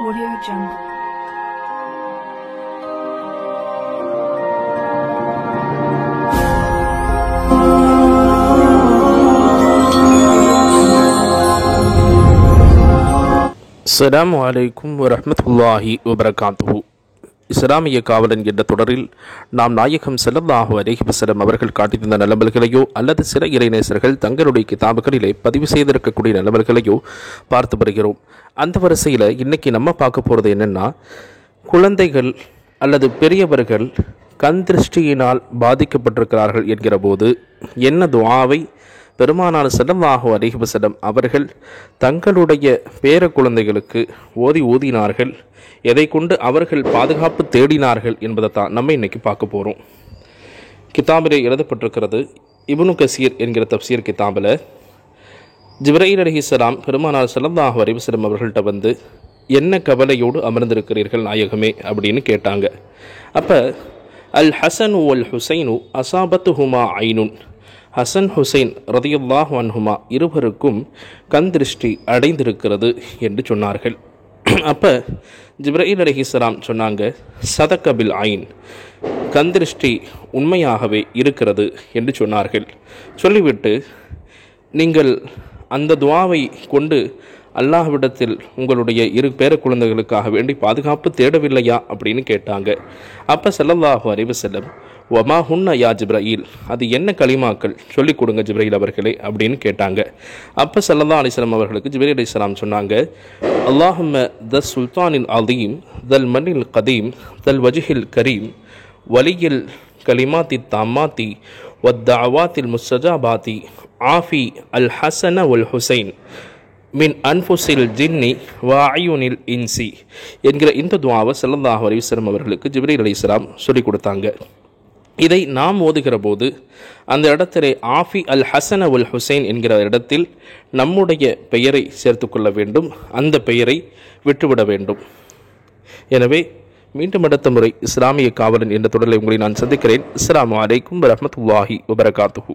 Audio Jungle. அஸ்ஸலாமு அலைக்கும் வரஹ்மத்துல்லாஹி வபரகாத்துஹு. இஸ்லாமிய காவலன் என்ற தொடரில் நாம் நாயகம் ஸல்லல்லாஹு அலைஹி வஸல்லம் அவர்கள் காட்டியிருந்த நல்லமல்களையோ அல்லது சில இறைநேசர்கள் தங்களுடைய கிதாபுகளிலே பதிவு செய்திருக்கக்கூடிய நல்லமல்களையோ பார்த்து வருகிறோம். அந்த வரிசையில் இன்னைக்கு நம்ம பார்க்க போகிறது என்னென்னா, குழந்தைகள் அல்லது பெரியவர்கள் கண் திருஷ்டியினால் பாதிக்கப்பட்டிருக்கிறார்கள் என்கிற போது என்ன துஆவை பெருமானார் ஸல்லல்லாஹு அலைஹி வஸல்லம் அவர்கள் தங்களுடைய பேர குழந்தைகளுக்கு ஓதினார்கள், எதை கொண்டு அவர்கள் பாதுகாப்பு தேடினார்கள் என்பதைத்தான் நம்ம இன்னைக்கு பார்க்க போகிறோம். கிதாபிலே எழுதப்பட்டிருக்கிறது. இப்னு கசீர் என்கிற தப்சீர் கிதாபில் ஜிப்ரீல் அலைஹிஸ்ஸலாம் பெருமானார் ஸல்லல்லாஹு அலைஹி வஸல்லம் அவர்கள்ட்ட வந்து, என்ன கவலையோடு அமர்ந்திருக்கிறீர்கள் நாயகமே அப்படின்னு கேட்டாங்க. அப்போ அல் ஹசன் வல் ஹுசைனு அசாபத்துஹுமா ஐனுன், ஹசன் ஹுசைன் ரதியல்லாஹு அன்ஹுமா இருவருக்கும் கண் திருஷ்டி அடைந்திருக்கிறது என்று சொன்னார்கள். அப்போ ஜிப்ரீல் அலைஹிஸ்ஸலாம் சொன்னாங்க, சதகபில் ஐன், கண் திருஷ்டி உண்மையாகவே இருக்கிறது என்று சொன்னார்கள். சொல்லிவிட்டு, நீங்கள் அந்த துஆவை கொண்டு அல்லாஹ்விடத்தில் உங்களுடைய இரு பேர குழந்தைகளுக்காக வேண்டி பாதுகாப்பு தேடவில்லையா அப்படின்னு கேட்டாங்க. அப்போ ஸல்லல்லாஹு அலைஹி வஸல்லம், வமா ஹுன்ன யா ஜிப்ரீல், அது என்ன கலிமாக்கள் சொல்லிக் கொடுங்க ஜிப்ரீல் அவர்களே அப்படின்னு கேட்டாங்க. அப்போ ஸல்லல்லாஹு அலைஹி வஸல்லம் அவர்களுக்கு ஜிப்ரீல் அலைஹிஸ்ஸலாம் சொன்னாங்க, அல்லாஹும்ம த சுல்தானில் அதீம் தல் மன்னில் கதீம் தல் வஜ்ஹில் கரீம் வலியில் கலிமாத்தி தாமாத்தி வத்தஅவாத்தில் முஸ்தஜாபாத்தி ஆஃபி அல் ஹசன வல் ஹுசைன் மின் அன்ஃபுஸில் ஜின்னி வஅயுனில் இன்சி என்கிற இந்த துஆவை ஸல்லல்லாஹு அலைஹி வஸல்லம் அவர்களுக்கு ஜிப்ரீல் அலைஹிஸ்ஸலாம் சொல்லிக் கொடுத்தாங்க. இதை நாம் ஓதுகிற போது அந்த இடத்திலே ஆஃபி அல் ஹசன உல் ஹுசைன் என்கிற இடத்தில் நம்முடைய பெயரை சேர்த்து கொள்ள வேண்டும், அந்த பெயரை விட்டுவிட வேண்டும். எனவே மீண்டும் அடுத்த முறை இஸ்லாமிய காவலன் என்ற தொடரில் உங்களை நான் சந்திக்கிறேன். அஸ்ஸலாமு அலைக்கும் வரஹ்மத்துல்லாஹி வபரகாத்துஹு.